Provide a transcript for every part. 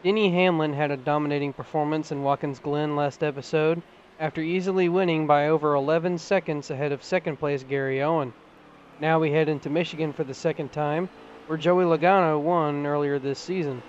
Denny Hamlin had a dominating performance in Watkins Glen last episode after easily winning by over 11 seconds ahead of second place Gary Owen. Now we head into Michigan for the second time, where Joey Logano won earlier this season.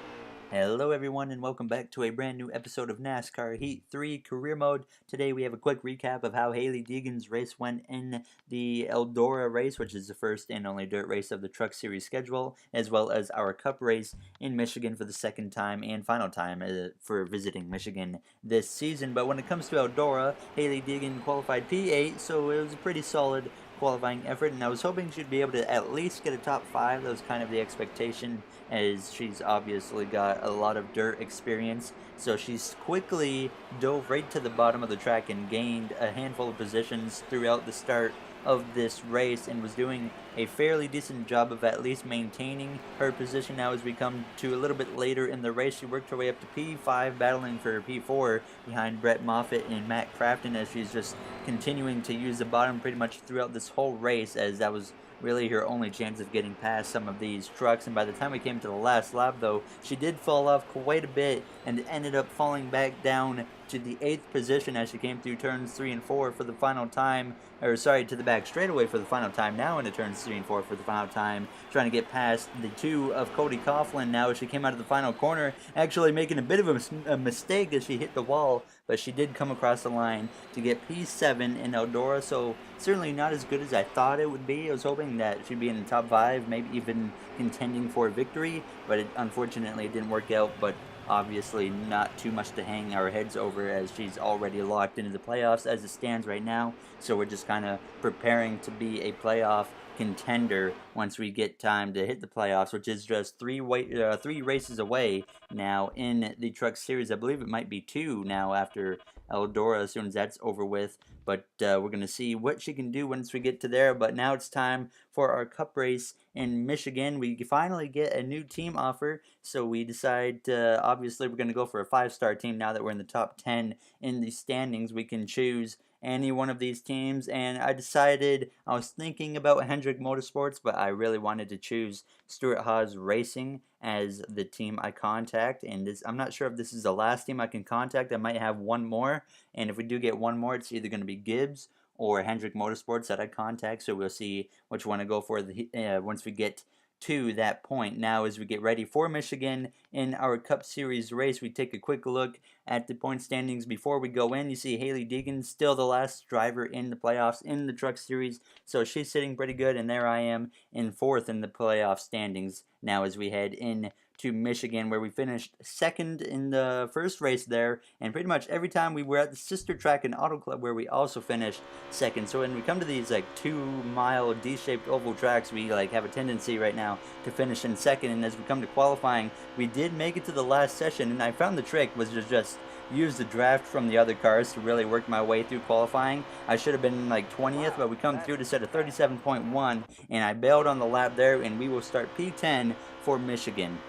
Hello, everyone, and welcome back to a brand new episode of NASCAR Heat 3 Career Mode. Today, we have a quick recap of how Hailie Deegan's race went in the Eldora race, which is the first and only dirt race of the Truck Series schedule, as well as our Cup race in Michigan for the second time and final time for visiting Michigan this season. But when it comes to Eldora, Hailie Deegan qualified P8, so it was a pretty solid qualifying effort, and I was hoping she'd be able to at least get a top 5. That was kind of the expectation, as she's obviously got a lot of dirt experience. So she's quickly dove right to the bottom of the track and gained a handful of positions throughout the start of this race, and was doing a fairly decent job of at least maintaining her position. Now as we come to a little bit later in the race, she worked her way up to P5, battling for P4 behind Brett Moffitt and Matt Crafton, as she's just continuing to use the bottom pretty much throughout this whole race, as that was really her only chance of getting past some of these trucks. And by the time we came to the last lap, though, she did fall off quite a bit and ended up falling back down to the 8th position as she came through turns 3 and 4 for the final time, or sorry, to the back straightaway for the final time, now into turns 3 and 4 for the final time, trying to get past the 2 of Cody Coughlin. Now as she came out of the final corner, actually making a bit of a mistake as she hit the wall, but she did come across the line to get P7 in Eldora, so certainly not as good as I thought it would be. I was hoping that she'd be in the top 5, maybe even contending for a victory, but unfortunately it didn't work out. But obviously not too much to hang our heads over, as she's already locked into the playoffs as it stands right now. So we're just kind of preparing to be a playoff contender once we get time to hit the playoffs, which is just three races away now in the Truck Series. I believe it might be 2 now after Eldora, as soon as that's over with. But we're going to see what she can do once we get to there. But now it's time for our Cup race in Michigan. We finally get a new team offer, so we decide obviously we're going to go for a 5-star team now that we're in the top 10 in the standings. We can choose any one of these teams, and I decided, I was thinking about Hendrick Motorsports, but I really wanted to choose Stuart Haas Racing as the team I contact. And I'm not sure if this is the last team I can contact. I might have one more, and if we do get one more, it's either going to be Gibbs or Hendrick Motorsports that I contact. So we'll see which one to go for once we get to that point. Now as we get ready for Michigan in our Cup Series race, we take a quick look at the point standings before we go in. You see Hailie Deegan still the last driver in the playoffs in the Truck Series, so she's sitting pretty good, and there I am in 4th in the playoff standings now as we head in to Michigan, where we finished 2nd in the first race there, and pretty much every time we were at the sister track in Auto Club, where we also finished 2nd. So when we come to these like 2-mile D-shaped oval tracks, we like have a tendency right now to finish in 2nd. And as we come to qualifying, we did make it to the last session, and I found the trick was to just use the draft from the other cars to really work my way through qualifying. I should have been like 20th, but we come through to set a 37.1, and I bailed on the lap there, and we will start P10 for Michigan.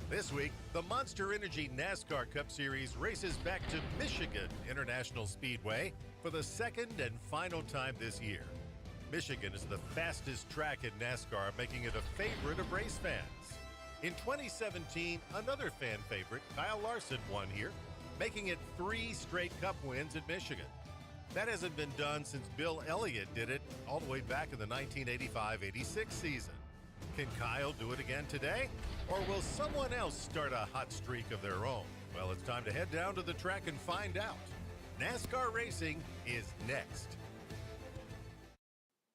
This week, the Monster Energy NASCAR Cup Series races back to Michigan International Speedway for the second and final time this year. Michigan is the fastest track in NASCAR, making it a favorite of race fans. In 2017, another fan favorite, Kyle Larson, won here, making it 3 straight Cup wins at Michigan. That hasn't been done since Bill Elliott did it all the way back in the 1985-86 season. Can Kyle do it again today? Or will someone else start a hot streak of their own? Well, it's time to head down to the track and find out. NASCAR Racing is next.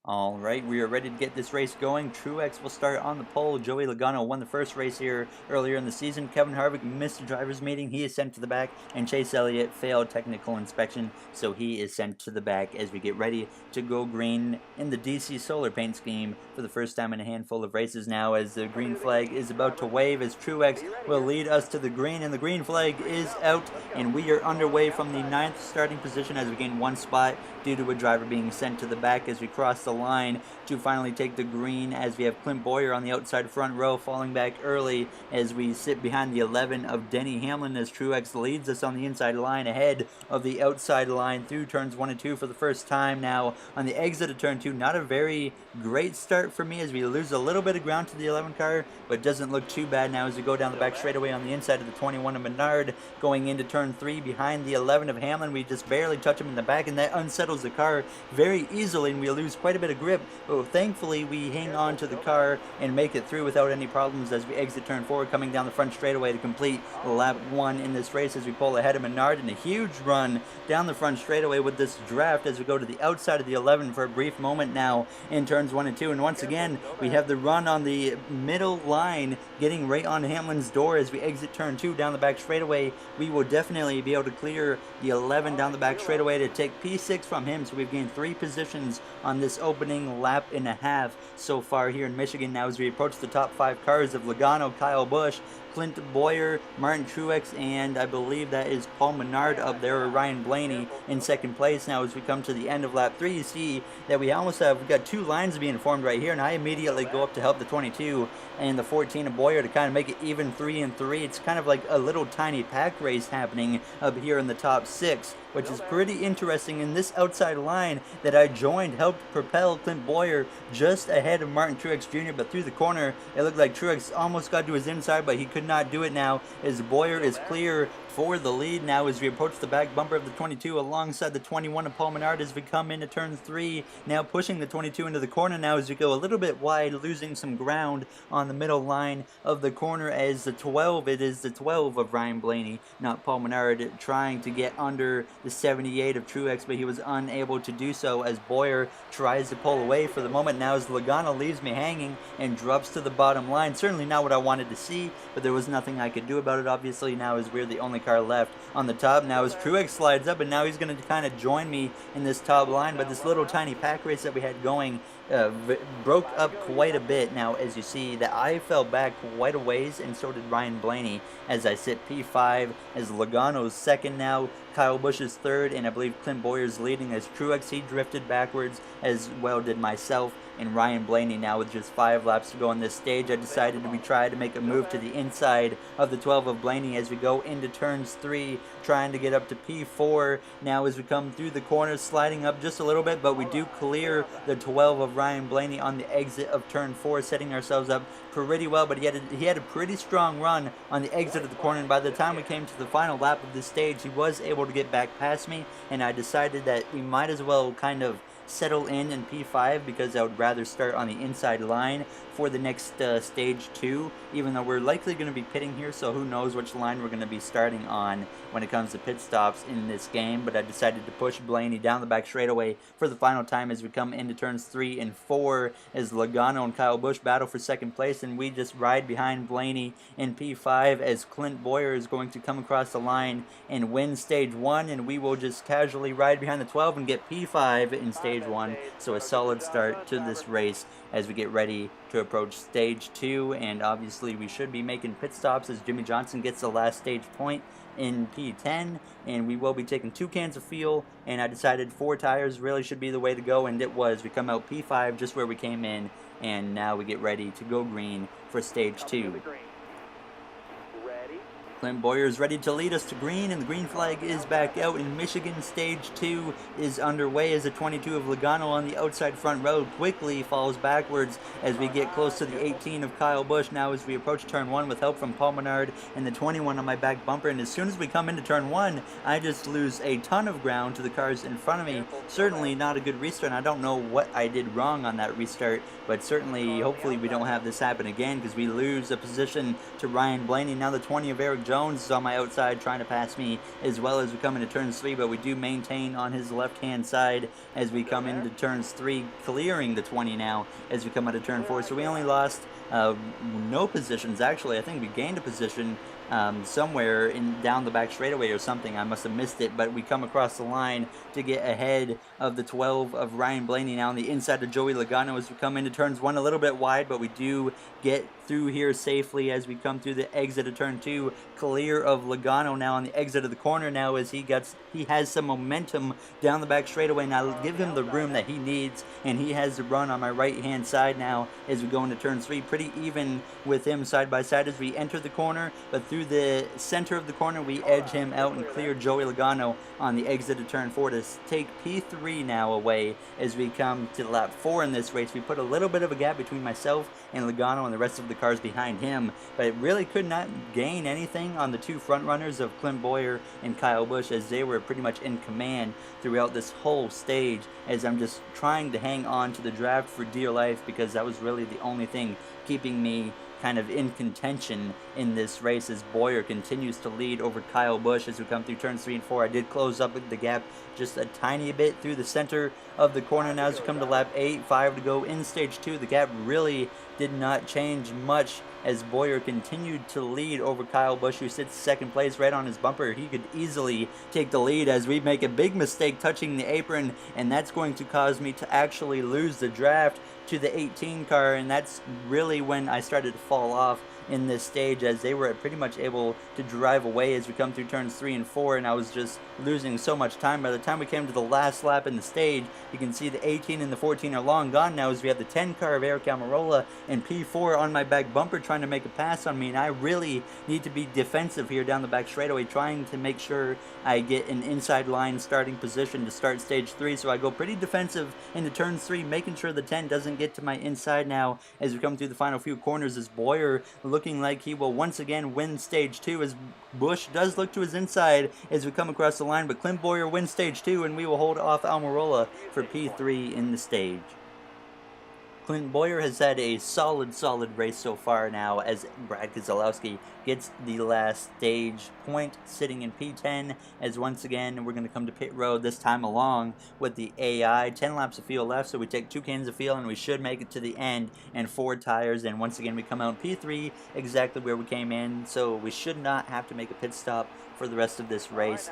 All right, we are ready to get this race going. Truex will start on the pole. Joey Logano won the first race here earlier in the season. Kevin Harvick missed the driver's meeting. He is sent to the back, and Chase Elliott failed technical inspection, so he is sent to the back as we get ready to go green in the DC Solar paint scheme for the first time in a handful of races now, as the green flag is about to wave as Truex will lead us to the green, and the green flag is out, and we are underway from the 9th starting position as we gain 1 spot due to a driver being sent to the back as we cross the the line to finally take the green, as we have Clint Boyer on the outside front row falling back early as we sit behind the 11 of Denny Hamlin, as Truex leads us on the inside line ahead of the outside line through turns 1 and 2 for the first time now on the exit of turn 2. Not a very great start for me, as we lose a little bit of ground to the 11 car, but doesn't look too bad now as we go down the back straightaway on the inside of the 21 of Menard going into turn 3 behind the 11 of Hamlin. We just barely touch him in the back, and that unsettles the car very easily, and we lose quite a bit of grip. But thankfully, we hang on to the car and make it through without any problems as we exit turn 4, coming down the front straightaway to complete lap 1 in this race as we pull ahead of Menard in a huge run down the front straightaway with this draft as we go to the outside of the 11 for a brief moment now in turns 1 and 2. And once again, we have the run on the middle line getting right on Hamlin's door as we exit turn 2 down the back straightaway. We will definitely be able to clear the 11 down the back straightaway to take P6 from him, so we've gained 3 positions on this opening lap and a half so far here in Michigan. Now as we approach the top 5 cars of Logano, Kyle Busch, Clint Boyer, Martin Truex, and I believe that is Paul Menard up there, or Ryan Blaney in second place. Now as we come to the end of lap 3, you see that we've got 2 lines being formed right here, and I immediately go up to help the 22 and the 14 of Boyer to kind of make it even 3 and 3. It's kind of like a little tiny pack race happening up here in the top 6, which is pretty interesting. And this outside line that I joined helped propel Clint Boyer just ahead of Martin Truex Jr., but through the corner, it looked like Truex almost got to his inside, but he could not do it now as Boyer is clear for the lead now as we approach the back bumper of the 22 alongside the 21 of Paul Menard as we come into turn 3, now pushing the 22 into the corner now as we go a little bit wide, losing some ground on the middle line of the corner as the 12, it is the 12 of Ryan Blaney, not Paul Menard, trying to get under the 78 of Truex, but he was unable to do so as Boyer tries to pull away for the moment now as Logano leaves me hanging and drops to the bottom line. Certainly not what I wanted to see, but there was nothing I could do about it obviously now as we're the only car left on the top. Now as Truex slides up, and now he's going to kind of join me in this top line, but this little tiny pack race that we had going broke up quite a bit. Now as you see that I fell back quite a ways, and so did Ryan Blaney as I sit P5 as Logano's second now, Kyle Busch is third, and I believe Clint Boyer's leading as Truex, he drifted backwards, as well did myself and Ryan Blaney. Now with just 5 laps to go on this stage, I decided to try to make a move to the inside of the 12 of Blaney as we go into turns 3, trying to get up to P4 now as we come through the corners, sliding up just a little bit, but we do clear the 12 of Ryan Blaney on the exit of turn 4, setting ourselves up pretty well. But he had a pretty strong run on the exit of the corner, and by the time we came to the final lap of this stage, he was able to get back past me, and I decided that we might as well kind of settle in P5 because I would rather start on the inside line for the next stage 2, even though we're likely going to be pitting here, so who knows which line we're going to be starting on when it comes to pit stops in this game. But I decided to push Blaney down the back straightaway for the final time as we come into turns 3 and 4 as Logano and Kyle Busch battle for second place, and we just ride behind Blaney in P5 as Clint Boyer is going to come across the line and win stage 1, and we will just casually ride behind the 12 and get P5 in stage 1. So a solid start to this race as we get ready to approach stage 2, and obviously we should be making pit stops as Jimmy Johnson gets the last stage point in P10, and we will be taking 2 cans of fuel, and I decided 4 tires really should be the way to go, and it was. We come out P5 just where we came in, and now we get ready to go green for stage 2. Clint Boyer is ready to lead us to green, and the green flag is back out in Michigan. Stage 2 is underway as the 22 of Logano on the outside front row quickly falls backwards as we get close to the 18 of Kyle Busch now as we approach turn 1 with help from Paul Menard and the 21 on my back bumper. And as soon as we come into turn 1, I just lose a ton of ground to the cars in front of me. Certainly not a good restart, and I don't know what I did wrong on that restart, but certainly hopefully we don't have this happen again because we lose a position to Ryan Blaney. Now the 20 of Eric Jones is on my outside trying to pass me as well as we come into turns 3, but we do maintain on his left hand side as we come into turns 3, clearing the 20 now as we come out of turn 4. So we only lost no positions actually. I think we gained a position somewhere down the back straightaway or something. I must have missed it, but we come across the line to get ahead of the 12 of Ryan Blaney now on the inside of Joey Logano as we come into turns 1 a little bit wide, but we do get through here safely as we come through the exit of turn 2, clear of Logano now on the exit of the corner now as he has some momentum down the back straightaway. Now give him the room that he needs, and he has the run on my right hand side now as we go into turn 3. Pretty even with him side by side as we enter the corner, but through the center of the corner we edge him out and clear Joey Logano on the exit of turn 4 to take P3 now away as we come to lap 4 in this race. We put a little bit of a gap between myself and Logano and the rest of the cars behind him, but it really could not gain anything on the two front runners of Clint Bowyer and Kyle Busch, as they were pretty much in command throughout this whole stage, as I'm just trying to hang on to the draft for dear life, because that was really the only thing keeping me kind of in contention in this race as Bowyer continues to lead over Kyle Busch as we come through turns 3 and 4. I did close up the gap just a tiny bit through the center of the corner now as we come to lap 8, 5 to go in stage 2. The gap really did not change much as Bowyer continued to lead over Kyle Busch, who sits second place right on his bumper. He could easily take the lead as we make a big mistake touching the apron, and that's going to cause me to actually lose the draft to the 18 car, and that's really when I started to fall off in this stage, as they were pretty much able to drive away as we come through turns 3 and 4, and I was just losing so much time. By the time we came to the last lap in the stage, you can see the 18 and the 14 are long gone now as we have the 10 car of Eric Almirola and P4 on my back bumper trying to make a pass on me, and I really need to be defensive here down the back straightaway, trying to make sure I get an inside line starting position to start stage 3. So I go pretty defensive into turn 3, making sure the 10 doesn't get to my inside now as we come through the final few corners, as Bowyer looking like he will once again win stage 2, as Busch does look to his inside as we come across the line, but Clint Bowyer wins stage 2, and we will hold off Almirola for P3 in the stage. Clint Bowyer has had a solid race so far now, as Brad Keselowski gets the last stage point, sitting in P10, as once again we're going to come to pit road, this time along with the AI. 10 laps of fuel left, so we take 2 cans of fuel and we should make it to the end, and 4 tires, and once again we come out in P3, exactly where we came in, so we should not have to make a pit stop for the rest of this race,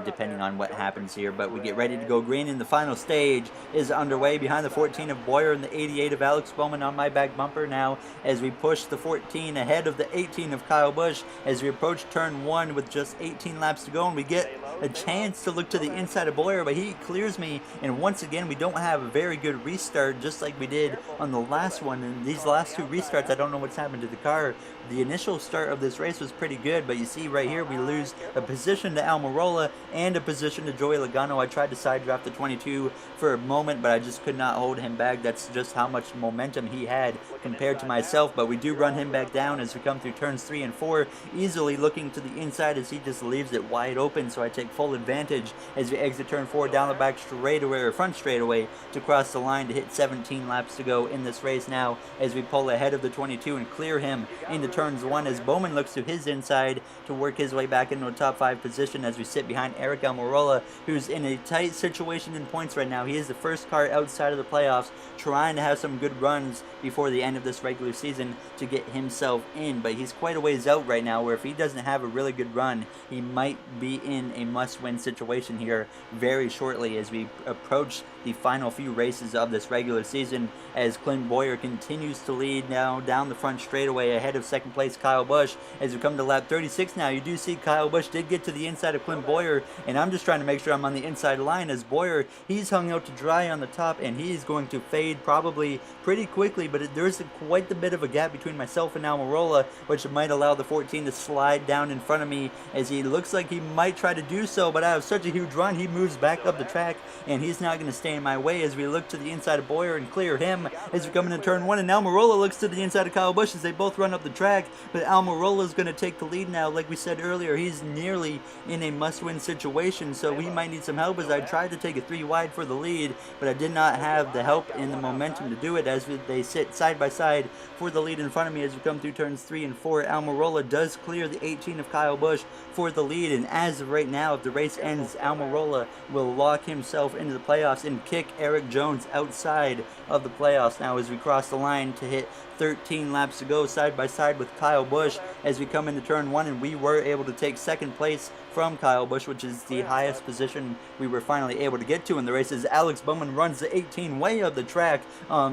depending on what happens here. But we get ready to go green, and the final stage is underway behind the 14 of Bowyer and the 88 of Alex Bowman on my back bumper now, as we push the 14 ahead of the 18 of Kyle Busch as we approach turn 1 with just 18 laps to go, and we get a chance to look to the inside of Bowyer, but he clears me, and once again we don't have a very good restart, just like we did on the last one. And these last 2 restarts, I don't know what's happened to the car. The initial start of this race was pretty good, but you see right here we lose a position to Almirola and a position to Joey Logano. I tried to side draft the 22 for a moment, but I just could not hold him back. That's just how much momentum he had compared to myself, but we do run him back down as we come through turns 3 and 4, easily looking to the inside as he just leaves it wide open, so I take full advantage as we exit turn 4 down the back straightaway, or front straightaway, to cross the line to hit 17 laps to go in this race now as we pull ahead of the 22 and clear him into turns 1 as Bowman looks to his inside to work his way back into a top 5 position as we sit behind Eric Almirola, who's in a tight situation in points right now. He is the first car outside of the playoffs, trying to have some good runs before the end of this regular season to get himself in, but he's quite a ways out right now, where if he doesn't have a really good run, he might be in a must-win situation here very shortly as we approach the final few races of this regular season, as Clint Bowyer continues to lead now down the front straightaway ahead of second place Kyle Busch. As we come to lap 36 now, you do see Kyle Busch did get to the inside of Clint Bowyer, and I'm just trying to make sure I'm on the inside line, as Bowyer, he's hung out to dry on the top, and he's going to fade probably pretty quickly, but there's quite a bit of a gap between myself and Almirola, which might allow the 14 to slide down in front of me, as he looks like he might try to do so, but I have such a huge run, he moves back up the track, and he's not going to stay in my way as we look to the inside of Bowyer and clear him as we come into turn 1, and Almirola looks to the inside of Kyle Busch as they both run up the track, but Almirola is going to take the lead now. Like we said earlier, he's nearly in a must-win situation, so we might need some help, as I tried to take a 3 wide for the lead, but I did not have the help and the momentum to do it, as they sit side by side for the lead in front of me as we come through turns 3 and 4. Almirola does clear the 18 of Kyle Busch for the lead, and as of right now, if the race ends, Almirola will lock himself into the playoffs and kick Eric Jones outside of the playoffs now as we cross the line to hit 13 laps to go, side by side with Kyle Busch as we come into turn 1, and we were able to take second place from Kyle Busch, which is the highest position we were finally able to get to in the race, as Alex Bowman runs the 18 way of the track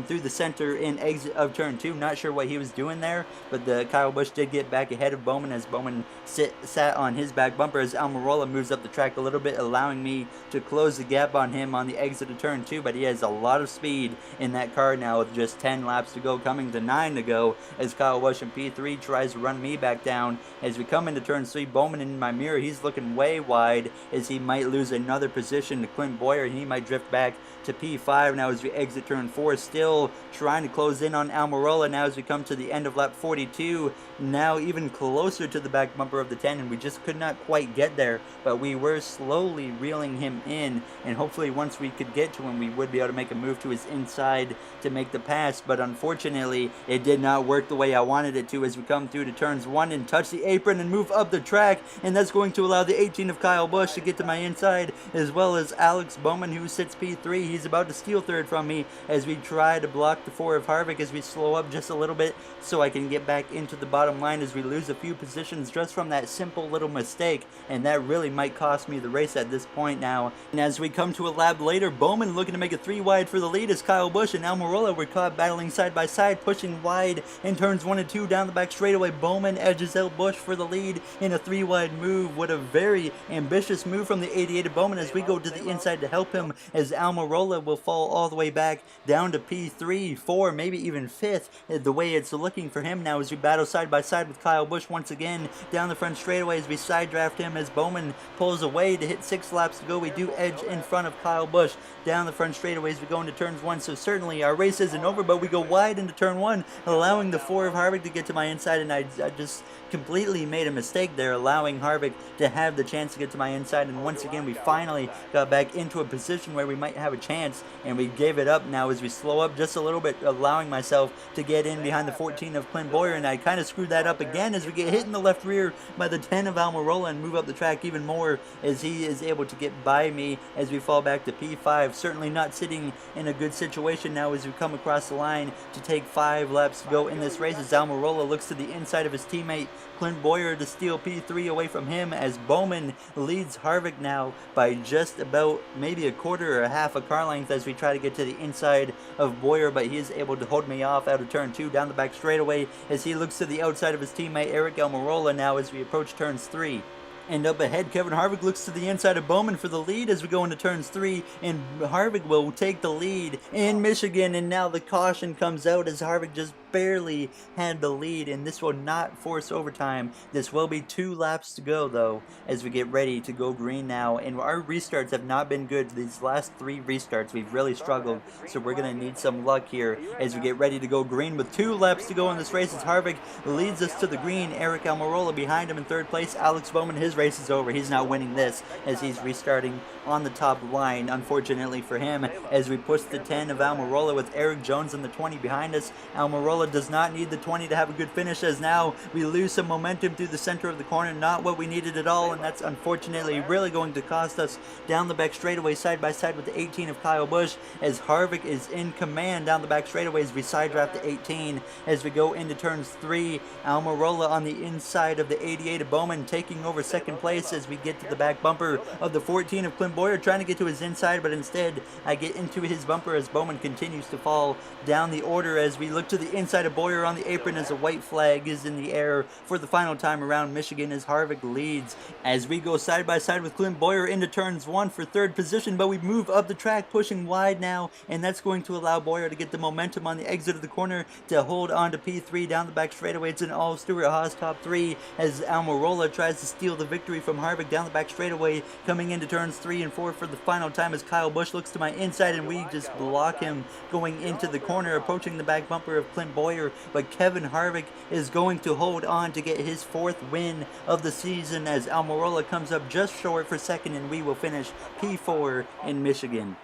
through the center in exit of turn 2. Not sure what he was doing there, but Kyle Busch did get back ahead of Bowman as Bowman sat on his back bumper as Almirola moves up the track a little bit, allowing me to close the gap on him on the exit of turn 2, but he has a lot of speed in that car now with just 10 laps to go, coming to 9 to go as Kyle Busch in P3 tries to run me back down. As we come into turn 3, Bowman in my mirror, he's looking way wide as he might lose another position to Clint Boyer, and he might drift back to P5 now as we exit turn 4, still trying to close in on Almirola now as we come to the end of lap 42, now even closer to the back bumper of the 10, and we just could not quite get there, but we were slowly reeling him in, and hopefully once we could get to him we would be able to make a move to his inside to make the pass, but unfortunately it did not work the way I wanted it to as we come through to turns 1 and touch the apron and move up the track, and that's going to allow the 18 of Kyle Busch to get to my inside, as well as Alex Bowman, who sits P3. He's about to steal third from me as we try to block the 4 of Harvick as we slow up just a little bit so I can get back into the bottom line as we lose a few positions just from that simple little mistake, and that really might cost me the race at this point now. And as we come to a lap later, Bowman looking to make a 3 wide for the lead as Kyle Busch and Almirola were caught battling side by side, pushing wide in turns 1 and 2 down the back straightaway. Bowman edges out Busch for the lead in a 3 wide move. What a very ambitious move from the 88 of Bowman as we go to the inside to help him, as Almirola will fall all the way back down to P3, 4, maybe even 5th, the way it's looking for him now as we battle side by side with Kyle Busch once again down the front straightaway as we side draft him as Bowman pulls away to hit 6 laps to go. We do edge in front of Kyle Busch down the front straightaway as we go into turns 1, so certainly our race isn't over, but we go wide into turn 1, allowing the 4 of Harvick to get to my inside, and I just completely made a mistake there, allowing Harvick to have the chance to get to my inside, and once again we finally got back into a position where we might have a chance, and we gave it up now as we slow up just a little bit, allowing myself to get in behind the 14 of Clint Boyer, and I kind of screwed that up again as we get hit in the left rear by the 10 of Almirola and move up the track even more as he is able to get by me as we fall back to P5. Certainly not sitting in a good situation now as we come across the line to take 5 laps to go in this race as Almirola looks to the inside of his teammate Clint Boyer to steal P3 away from him as Bowman leads Harvick now by just about maybe a quarter or a half a car length as we try to get to the inside of Boyer, but he is able to hold me off out of turn 2 down the back straightaway as he looks to the outside of his teammate Eric Almirola now as we approach turns 3. And up ahead, Kevin Harvick looks to the inside of Bowman for the lead as we go into turns 3, and Harvick will take the lead in Michigan, and now the caution comes out as Harvick just barely had the lead, and this will not force overtime. This will be 2 laps to go though as we get ready to go green now, and our restarts have not been good. These last 3 restarts we've really struggled, so we're going to need some luck here as we get ready to go green with 2 laps to go in this race as Harvick leads us to the green. Eric Almirola behind him in 3rd place. Alex Bowman, his race is over. He's not winning this as he's restarting on the top line, unfortunately for him, as we push the 10 of Almirola with Eric Jones in the 20 behind us. Almirola does not need the 20 to have a good finish as now we lose some momentum through the center of the corner, not what we needed at all, and that's unfortunately really going to cost us down the back straightaway side by side with the 18 of Kyle Busch as Harvick is in command down the back straightaway as we side draft the 18 as we go into turns 3. Almirola on the inside of the 88 of Bowman taking over 2nd place as we get to the back bumper of the 14 of Clint Boyer, trying to get to his inside, but instead I get into his bumper as Bowman continues to fall down the order as we look to the inside of Boyer on the apron as a white flag is in the air for the final time around Michigan as Harvick leads as we go side by side with Clint Boyer into turns 1 for 3rd position, but we move up the track pushing wide now, and that's going to allow Boyer to get the momentum on the exit of the corner to hold on to P3 down the back straightaway. It's an all Stewart-Haas top 3 as Almirola tries to steal the victory from Harvick down the back straightaway coming into turns 3 and 4 for the final time as Kyle Busch looks to my inside and we just block him going into the corner, approaching the back bumper of Clint Boyer, but Kevin Harvick is going to hold on to get his 4th win of the season as Almirola comes up just short for 2nd, and we will finish P4 in Michigan.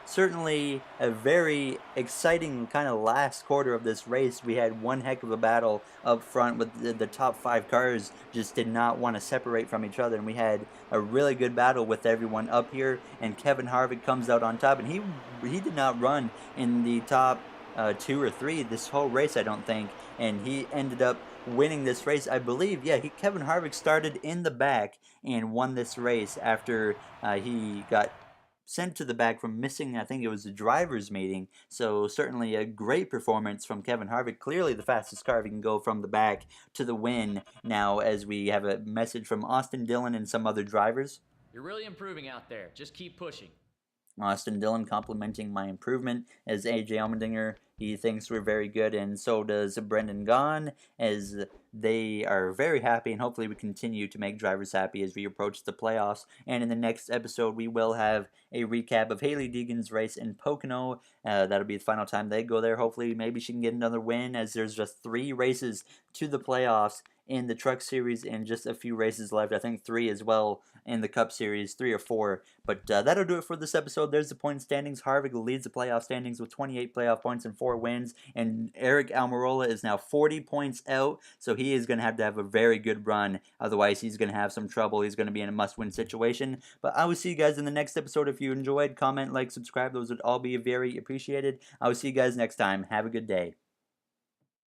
Certainly a very exciting kind of last quarter of this race. We had one heck of a battle up front with the top 5 cars just did not want to separate from each other, and we had a really good battle with everyone up here, and Kevin Harvick comes out on top, and he did not run in the top 2 or 3 this whole race, I don't think, and he ended up winning this race, I believe. Yeah, Kevin Harvick started in the back and won this race after he got sent to the back from missing, I think it was a driver's meeting. So certainly a great performance from Kevin Harvick. Clearly the fastest car if he can go from the back to the win. Now, as we have a message from Austin Dillon and some other drivers. You're really improving out there. Just keep pushing. Austin Dillon complimenting my improvement as AJ Allmendinger. He thinks we're very good, and so does Brendan Gaughan, as they are very happy, and hopefully we continue to make drivers happy as we approach the playoffs. And in the next episode, we will have a recap of Hailie Deegan's race in Pocono. That'll be the final time they go there. Hopefully, maybe she can get another win, as there's just 3 races to the playoffs in the Truck Series and just a few races left. I think 3 as well in the Cup Series, 3 or 4. But that'll do it for this episode. There's the point standings. Harvick leads the playoff standings with 28 playoff points and 4 wins. And Eric Almirola is now 40 points out, so he is going to have a very good run. Otherwise, he's going to have some trouble. He's going to be in a must-win situation. But I will see you guys in the next episode. If you enjoyed, comment, like, subscribe. Those would all be very appreciated. I will see you guys next time. Have a good day.